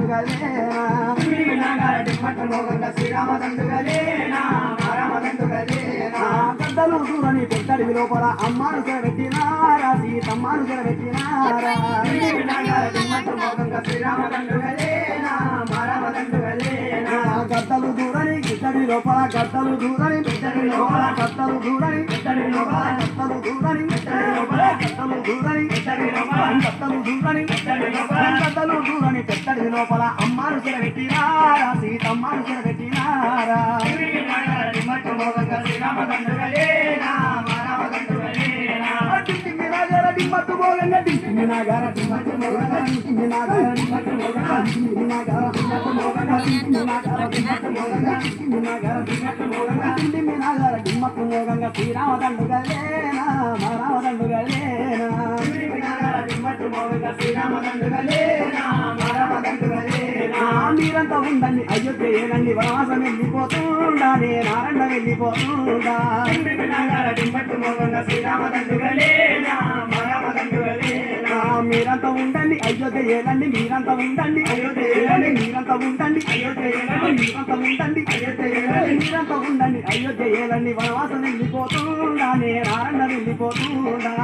దండుగలేనా శ్రీరామదండుగలేనా గద్దలు దూరని పెట్టడివి లోపల అమ్మాను చెరబెట్టినారా సీతమ్మాను చెరబెట్టినారా గద్దలు దూరని గిద్దడి లోపల గద్దలు దూరని పెట్టడి లోపల గద్దలు దూరని పెట్టడి లోపల గద్దలు దూరని పెట్టడి లోపల గద్దలు దూరని పెట్టడి లోపల గద్దలు దూరని పెట్టడి లోపల గద్దలు దూరని పెట్టడి లోపల అమ్మాను చెరబెట్టినారా సీతమ్మాను చెరబెట్టినారా డిమ్మట్టు మోగంగా డింకి నాగార డిమ్మట్టు మోగంగా డింకి నాగార డిమ్మట్టు మోగంగా డింకి నాగార డిమ్మట్టు మోగంగా డింకి నాగార డిమ్మట్టు మోగంగా డింకి నాగార డిమ్మట్టు మోగంగా డింకి నాగార డిమ్మట్టు మోగంగా శ్రీరామదండుగలేనా రామదండుగలేనా డిమ్మట్టు మోగంగా శ్రీరామదండుగలేనా రామదండుగలేనా మీరంతా ఉండండి అయోధ్య ఏనండి వనవాసం వెళ్ళిపోతుండానే నారాయణ వెళ్ళిపోతుండా డిమ్మట్టు మోగంగా శ్రీరామదండుగలేనా మీరంతా ఉండండి అయోధ్య ఏలండి మీరంతా ఉండండి అయోధ్య ఏలండి మీరంతా ఉండండి అయోధ్య ఏలండి మీరంతా ఉండండి అయోధ్య ఏలండి మీరంతా ఉండండి అయోధ్య ఏలండి వనవాసం వెళ్ళిపోతుండా నారాయణ వెళ్ళిపోతుండా